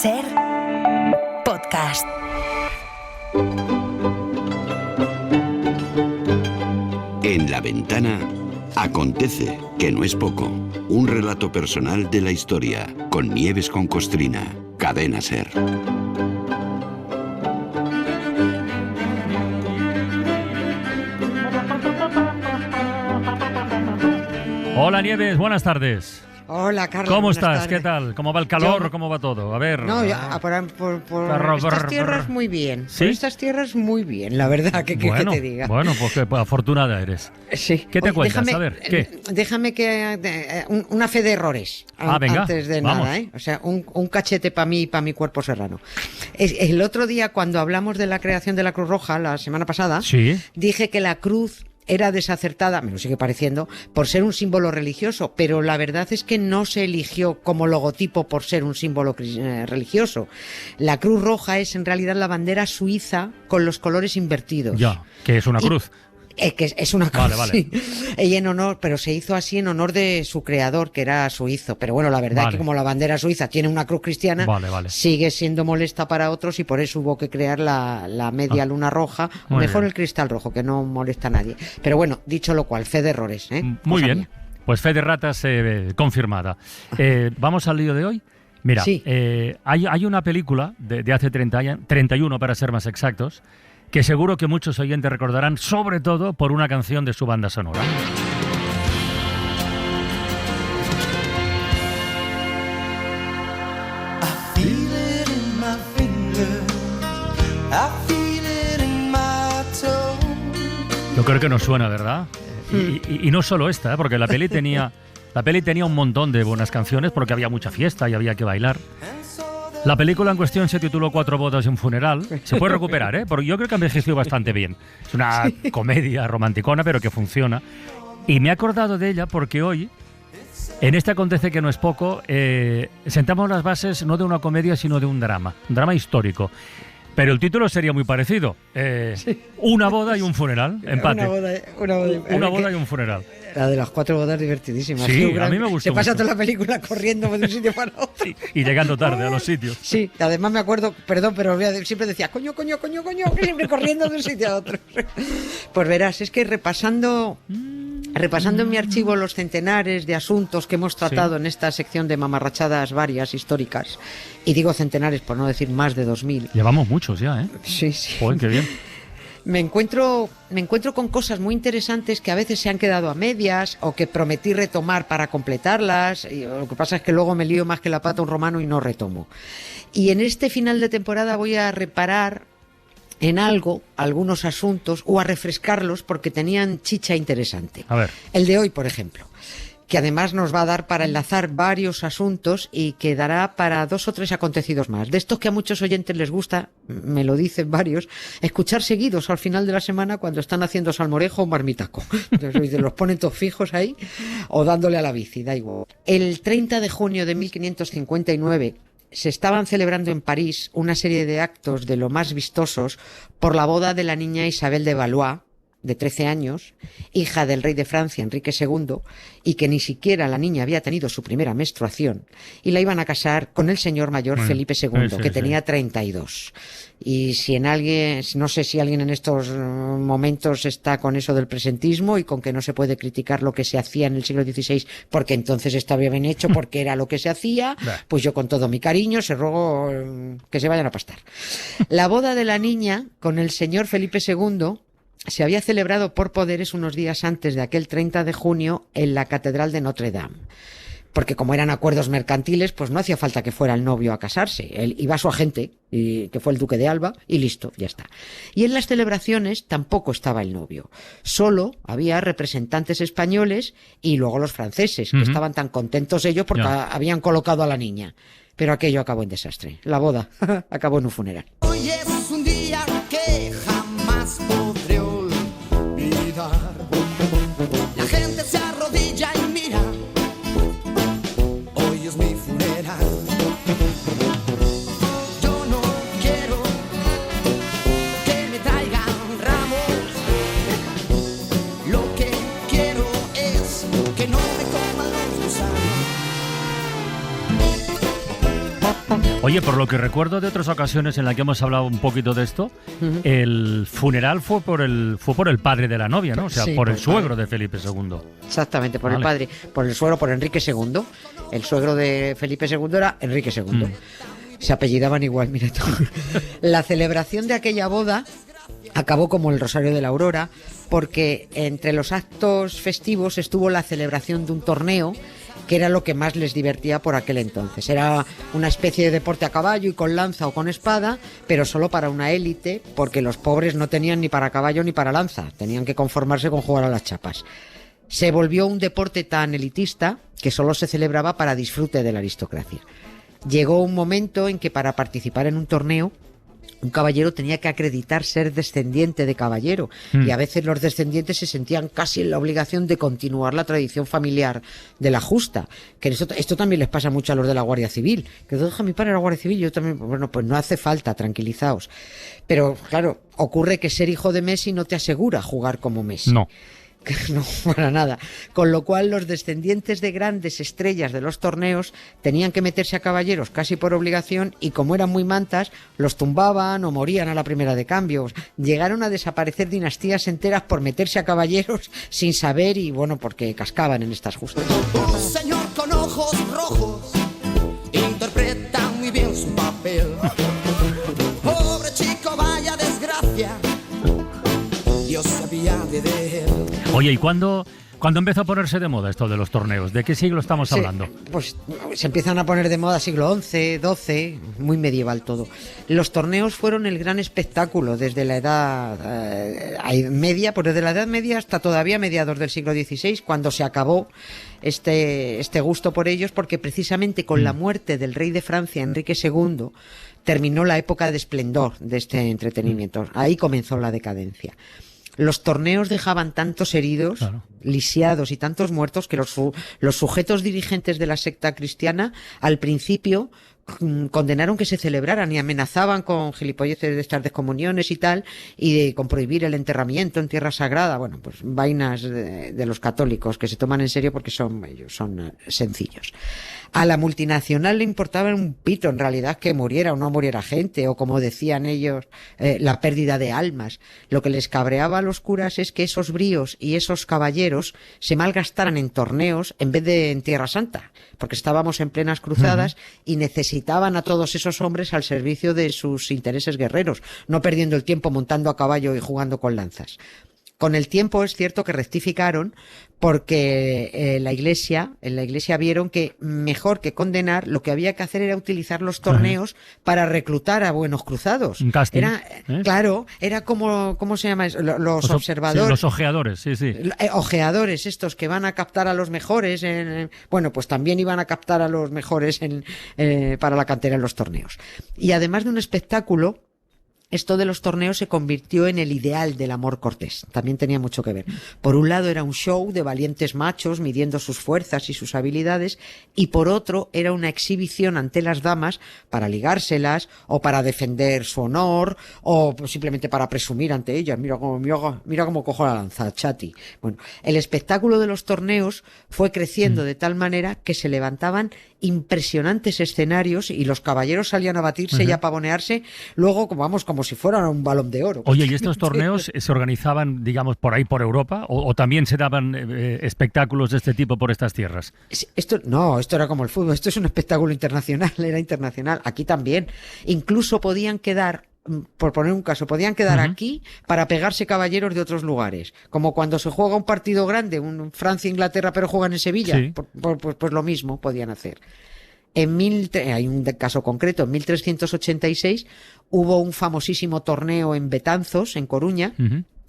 Ser podcast. En La Ventana acontece, que no es poco. Un relato personal de la historia, con Nieves con Costrina. Cadena Ser. Hola Nieves, buenas tardes. Hola, Carlos. ¿Cómo estás? Tardes. ¿Qué tal? ¿Cómo va el calor? ¿Cómo va todo? A ver. No, por estas tierras muy bien. ¿Sí? Por estas tierras muy bien, la verdad, que te diga. Bueno, pues qué afortunada eres. Sí. ¿Qué te Oye, cuentas? déjame, A ver, ¿qué? Déjame que una fe de errores venga, antes de vamos. nada, ¿eh? O sea, un cachete para mí y para mi cuerpo serrano. El otro día, cuando hablamos de la creación de la Cruz Roja, la semana pasada, Sí. dije que la cruz era desacertada, me lo sigue pareciendo, por ser un símbolo religioso, pero la verdad es que no se eligió como logotipo por ser un símbolo religioso. La Cruz Roja es en realidad la bandera suiza con los colores invertidos. Ya, que es una cruz. Que es una cruz, Vale. sí. Y en honor, pero se hizo así en honor de su creador, que era suizo. Pero bueno, la verdad es que como la bandera suiza tiene una cruz cristiana, sigue siendo molesta para otros y por eso hubo que crear la media luna roja, o mejor el cristal rojo, que no molesta a nadie. Pero bueno, dicho lo cual, fe de errores. Muy bien, pues fe de ratas confirmada. ¿Vamos al lío de hoy? Mira, Sí. hay una película de hace 31 para ser más exactos, que seguro que muchos oyentes recordarán, sobre todo por una canción de su banda sonora. Yo creo que nos suena, ¿verdad? Y no solo esta, porque la peli tenía un montón de buenas canciones, porque había mucha fiesta y había que bailar. La película en cuestión se tituló 4 bodas y un funeral. Se puede recuperar, porque yo creo que envejeció bastante bien. Es una comedia romanticona, pero que funciona. Y me he acordado de ella porque hoy, en este Acontece que no es poco, sentamos las bases no de una comedia, sino de un drama histórico. Pero el título sería muy parecido. Una boda y un funeral, empate. Una boda y un funeral. La de las 4 bodas divertidísima. Sí, a mí me gustó Se pasa mucho. toda la película corriendo de un sitio para otro. Sí, y llegando tarde a los sitios. Sí, además me acuerdo, perdón, pero siempre decía coño, que siempre corriendo de un sitio a otro. Pues verás, es que repasando en mi archivo los centenares de asuntos que hemos tratado en esta sección de mamarrachadas varias históricas, y digo centenares por no decir más de 2000. Llevamos muchos ya, ¿eh? Sí. Joder, qué bien. Me encuentro con cosas muy interesantes que a veces se han quedado a medias o que prometí retomar para completarlas. Y lo que pasa es que luego me lío más que la pata un romano y no retomo. Y en este final de temporada voy a reparar en algunos asuntos, o a refrescarlos porque tenían chicha interesante. A ver. El de hoy, por ejemplo, que además nos va a dar para enlazar varios asuntos y que dará para 2 o 3 acontecidos más. De estos que a muchos oyentes les gusta, me lo dicen varios, escuchar seguidos al final de la semana cuando están haciendo salmorejo o marmitaco. Entonces los ponen todos fijos ahí o dándole a la bici, da igual. El 30 de junio de 1559 se estaban celebrando en París una serie de actos de lo más vistosos por la boda de la niña Isabel de Valois, de 13 años, hija del rey de Francia, Enrique II, y que ni siquiera la niña había tenido su primera menstruación, y la iban a casar con el señor mayor Felipe II, que tenía 32. Y no sé si alguien en estos momentos está con eso del presentismo y con que no se puede criticar lo que se hacía en el siglo XVI, porque entonces estaba bien hecho, porque era lo que se hacía, pues yo con todo mi cariño se ruego que se vayan a pastar. La boda de la niña con el señor Felipe II se había celebrado por poderes unos días antes de aquel 30 de junio en la Catedral de Notre Dame. Porque como eran acuerdos mercantiles, pues no hacía falta que fuera el novio a casarse. Él iba su agente, que fue el duque de Alba, y listo, ya está. Y en las celebraciones tampoco estaba el novio. Solo había representantes españoles y luego los franceses, que estaban tan contentos ellos porque habían colocado a la niña. Pero aquello acabó en desastre. La boda acabó en un funeral. Hoy es un día que jamás podré olvidar. La gente se arrodilla y mira. Hoy es mi funeral. Yo no quiero que me traigan ramos. Lo que quiero es que no me coman los gusanos. Oye, por lo que recuerdo de otras ocasiones en las que hemos hablado un poquito de esto, el funeral fue por el padre de la novia, ¿no? O sea, Sí, por el por el suegro de Felipe II. Exactamente, por Vale. el padre, por el suegro, por Enrique II. El suegro de Felipe II era Enrique II. Se apellidaban igual, mira tú. La celebración de aquella boda acabó como el Rosario de la Aurora, porque entre los actos festivos estuvo la celebración de un torneo que era lo que más les divertía por aquel entonces. Era una especie de deporte a caballo y con lanza o con espada, pero solo para una élite, porque los pobres no tenían ni para caballo ni para lanza, tenían que conformarse con jugar a las chapas. Se volvió un deporte tan elitista que solo se celebraba para disfrute de la aristocracia. Llegó un momento en que para participar en un torneo un caballero tenía que acreditar ser descendiente de caballero y a veces los descendientes se sentían casi en la obligación de continuar la tradición familiar de la justa, que esto también les pasa mucho a los de la Guardia Civil, que deja mi padre en la Guardia Civil, yo también, bueno, pues no hace falta, tranquilizaos. Pero claro, ocurre que ser hijo de Messi no te asegura jugar como Messi. No. No, para nada. Con lo cual los descendientes de grandes estrellas de los torneos tenían que meterse a caballeros casi por obligación y como eran muy mantas, los tumbaban o morían a la primera de cambio. Llegaron a desaparecer dinastías enteras por meterse a caballeros sin saber y bueno, porque cascaban en estas justas. Un señor con ojos rojos interpreta muy bien su papel. Pobre chico, vaya desgracia, Dios sabía de él. Oye, ¿y cuándo empezó a ponerse de moda esto de los torneos? ¿De qué siglo estamos hablando? Pues se empiezan a poner de moda siglo XI, XII, muy medieval todo. Los torneos fueron el gran espectáculo desde la edad media, pues desde la edad media hasta todavía mediados del siglo XVI, cuando se acabó este gusto por ellos, porque precisamente con la muerte del rey de Francia, Enrique II, terminó la época de esplendor de este entretenimiento. Ahí comenzó la decadencia. Los torneos dejaban tantos heridos, Claro, lisiados y tantos muertos que los sujetos dirigentes de la secta cristiana al principio condenaron que se celebraran y amenazaban con gilipolleces de estas descomuniones y tal, y con prohibir el enterramiento en tierra sagrada. Bueno, pues vainas de los católicos que se toman en serio porque son sencillos. A la multinacional le importaba un pito en realidad que muriera o no muriera gente, o como decían ellos, la pérdida de almas. Lo que les cabreaba a los curas es que esos bríos y esos caballeros se malgastaran en torneos en vez de en Tierra Santa, porque estábamos en plenas cruzadas y necesitaban a todos esos hombres al servicio de sus intereses guerreros, no perdiendo el tiempo montando a caballo y jugando con lanzas. Con el tiempo es cierto que rectificaron porque en la iglesia vieron que mejor que condenar, lo que había que hacer era utilizar los torneos para reclutar a buenos cruzados. Un casting, Claro, era como, ¿cómo se llama eso? Los Sí, observadores. los ojeadores, sí. Ojeadores, estos que van a captar a los mejores. Bueno, pues también iban a captar a los mejores para la cantera en los torneos. Y además de un espectáculo, esto de los torneos se convirtió en el ideal del amor cortés. También tenía mucho que ver. Por un lado era un show de valientes machos midiendo sus fuerzas y sus habilidades, y por otro era una exhibición ante las damas para ligárselas o para defender su honor o simplemente para presumir ante ellas. Mira cómo cojo la lanza, chati. Bueno, el espectáculo de los torneos fue creciendo de tal manera que se levantaban impresionantes escenarios y los caballeros salían a batirse y a pavonearse luego como si fueran un Balón de Oro. Oye, ¿y estos torneos se organizaban, digamos, por ahí por Europa o también se daban espectáculos de este tipo por estas tierras? Esto era como el fútbol, esto es un espectáculo internacional, era internacional, aquí también. Incluso podían quedar, por poner un caso, aquí para pegarse caballeros de otros lugares, como cuando se juega un partido grande, un Francia-Inglaterra, pero juegan en Sevilla, Sí. pues lo mismo podían hacer. Hay un caso concreto, en 1386 hubo un famosísimo torneo en Betanzos, en Coruña,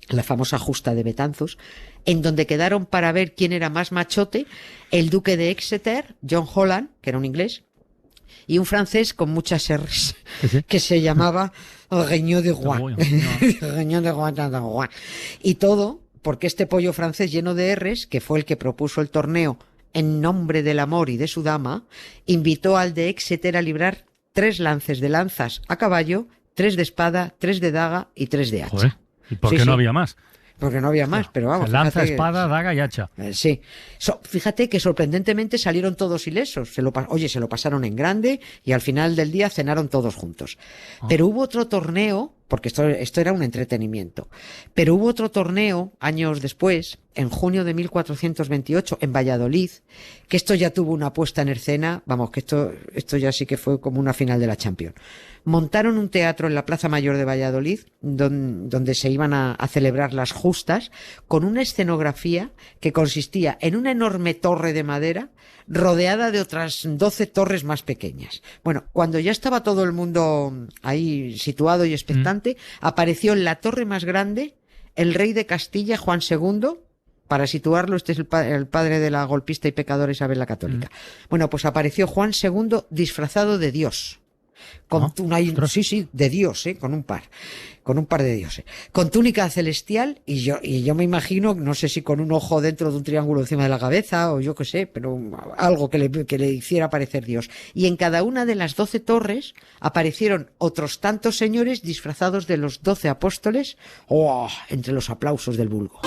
la famosa justa de Betanzos, en donde quedaron para ver quién era más machote el duque de Exeter, John Holland, que era un inglés, y un francés con muchas R's, Sí. que se llamaba Regnault de Rouen. Regnault de Rouen. Y todo porque este pollo francés lleno de R's, que fue el que propuso el torneo en nombre del amor y de su dama, invitó al de Exeter a librar 3 lances de lanzas a caballo, 3 de espada, 3 de daga y 3 de hacha. Joder, ¿y por qué Sí, no sí. había más? porque no había más, pero vamos. Lanza, fíjate espada, daga y hacha. Sí. Fíjate que sorprendentemente salieron todos ilesos. Se lo pasaron en grande y al final del día cenaron todos juntos. Pero hubo otro torneo, porque esto era un entretenimiento, pero hubo otro torneo años después, en junio de 1428, en Valladolid, que esto ya tuvo una puesta en escena, vamos, que esto ya sí que fue como una final de la Champions. Montaron un teatro en la Plaza Mayor de Valladolid, donde se iban a celebrar las justas, con una escenografía que consistía en una enorme torre de madera rodeada de otras 12 torres más pequeñas. Bueno, cuando ya estaba todo el mundo ahí situado y expectante, apareció en la torre más grande el rey de Castilla, Juan II. Para situarlo, este es el padre de la golpista y pecadora Isabel la Católica. Bueno, pues apareció Juan II disfrazado de Dios. De Dios, con un par de dioses, con túnica celestial y yo me imagino, no sé si con un ojo dentro de un triángulo encima de la cabeza o yo qué sé, pero algo que le hiciera parecer Dios. Y en cada una de las 12 torres aparecieron otros tantos señores disfrazados de los 12 apóstoles, entre los aplausos del vulgo.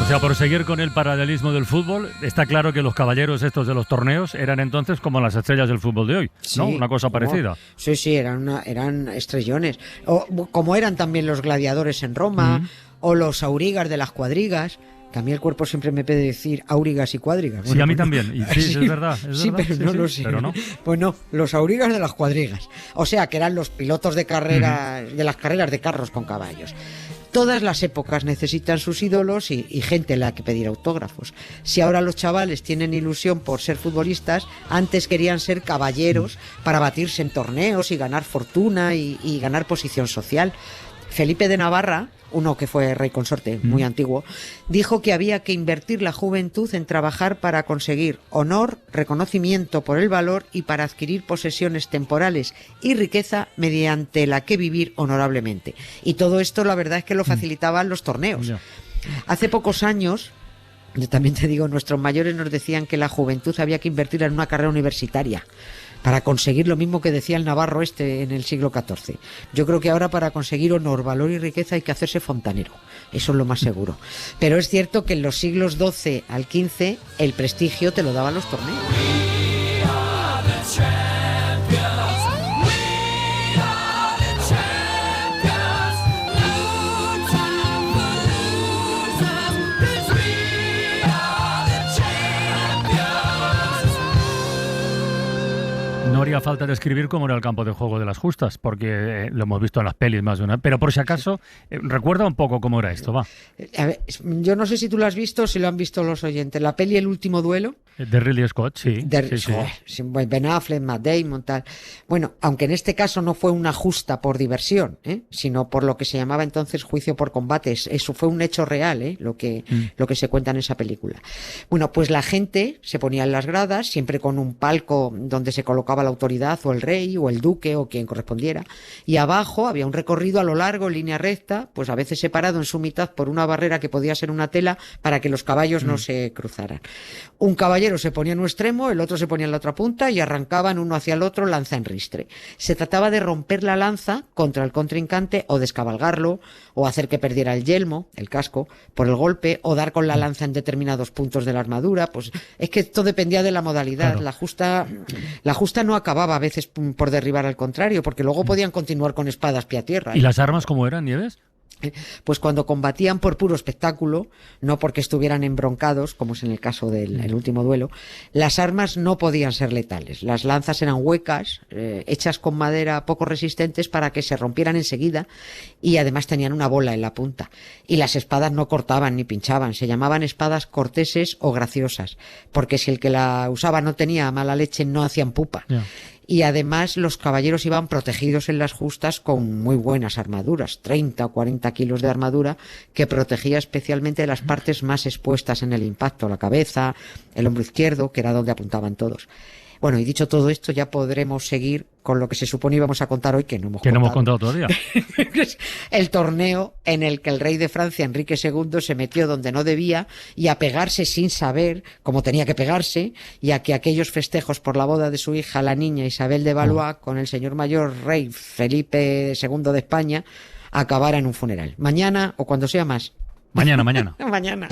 O sea, por seguir con el paralelismo del fútbol, está claro que los caballeros estos de los torneos eran entonces como las estrellas del fútbol de hoy, ¿no? Sí, Una cosa parecida. Sí, eran estrellones. O como eran también los gladiadores en Roma, o los aurigas de las cuadrigas, que a mí el cuerpo siempre me pide decir aurigas y cuadrigas. Bueno, sí, a mí también. Y sí, es verdad. Pero no lo sé. Pero no. Pues no, los aurigas de las cuadrigas. O sea, que eran los pilotos de carrera, de las carreras de carros con caballos. Todas las épocas necesitan sus ídolos y gente a la que pedir autógrafos. Si ahora los chavales tienen ilusión por ser futbolistas, antes querían ser caballeros para batirse en torneos y ganar fortuna y ganar posición social. Felipe de Navarra, uno que fue rey consorte muy antiguo, dijo que había que invertir la juventud en trabajar para conseguir honor, reconocimiento por el valor y para adquirir posesiones temporales y riqueza mediante la que vivir honorablemente. Y todo esto la verdad es que lo facilitaban los torneos. Hace pocos años, yo también te digo, nuestros mayores nos decían que la juventud había que invertir en una carrera universitaria para conseguir lo mismo que decía el navarro en el siglo XIV. Yo creo que ahora para conseguir honor, valor y riqueza hay que hacerse fontanero. Eso es lo más seguro. Pero es cierto que en los siglos XII al XV el prestigio te lo daban los torneos. No haría falta describir cómo era el campo de juego de las justas, porque lo hemos visto en las pelis más de una. Pero por si acaso, recuerda un poco cómo era esto, va. A ver, yo no sé si tú lo has visto o si lo han visto los oyentes. La peli El último duelo. De Ridley Scott, sí. Sí. Ben Affleck, Matt Damon, tal. Bueno, aunque en este caso no fue una justa por diversión, sino por lo que se llamaba entonces juicio por combates. Eso fue un hecho real, lo que se cuenta en esa película. Bueno, pues la gente se ponía en las gradas, siempre con un palco donde se colocaba la autoridad o el rey o el duque o quien correspondiera, y abajo había un recorrido a lo largo en línea recta, pues a veces separado en su mitad por una barrera que podía ser una tela para que los caballos no se cruzaran. Un caballero se ponía en un extremo, el otro se ponía en la otra punta y arrancaban uno hacia el otro lanza en ristre. Se trataba de romper la lanza contra el contrincante o descabalgarlo o hacer que perdiera el yelmo, el casco, por el golpe o dar con la lanza en determinados puntos de la armadura. Pues es que esto dependía de la modalidad. Claro. La justa no acababa a veces por derribar al contrario, porque luego podían continuar con espadas pie a tierra. ¿Y las armas cómo eran, Nieves? Pues cuando combatían por puro espectáculo, no porque estuvieran embroncados, como es en el caso del último duelo, las armas no podían ser letales. Las lanzas eran huecas, hechas con madera poco resistentes para que se rompieran enseguida y además tenían una bola en la punta. Y las espadas no cortaban ni pinchaban, se llamaban espadas corteses o graciosas, porque si el que la usaba no tenía mala leche no hacían pupa. Y además los caballeros iban protegidos en las justas con muy buenas armaduras, 30 o 40 kilos de armadura que protegía especialmente las partes más expuestas en el impacto, la cabeza, el hombro izquierdo, que era donde apuntaban todos. Bueno, y dicho todo esto, ya podremos seguir con lo que se supone íbamos a contar hoy, que no hemos contado todavía. El torneo en el que el rey de Francia, Enrique II, se metió donde no debía y a pegarse sin saber cómo tenía que pegarse, y a que aquellos festejos por la boda de su hija, la niña Isabel de Valois, con el señor mayor rey Felipe II de España, acabara en un funeral. Mañana o cuando sea más. Mañana. Mañana.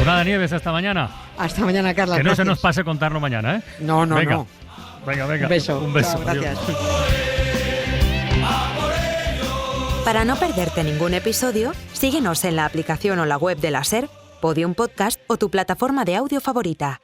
Nada, Nieves, hasta mañana. Hasta mañana, Carla. Que no gracias. se nos pase contarlo mañana, ¿eh? No. Venga. Un beso. Un beso. Chao, gracias. Para no perderte ningún episodio, síguenos en la aplicación o la web de la SER, Podium Podcast o tu plataforma de audio favorita.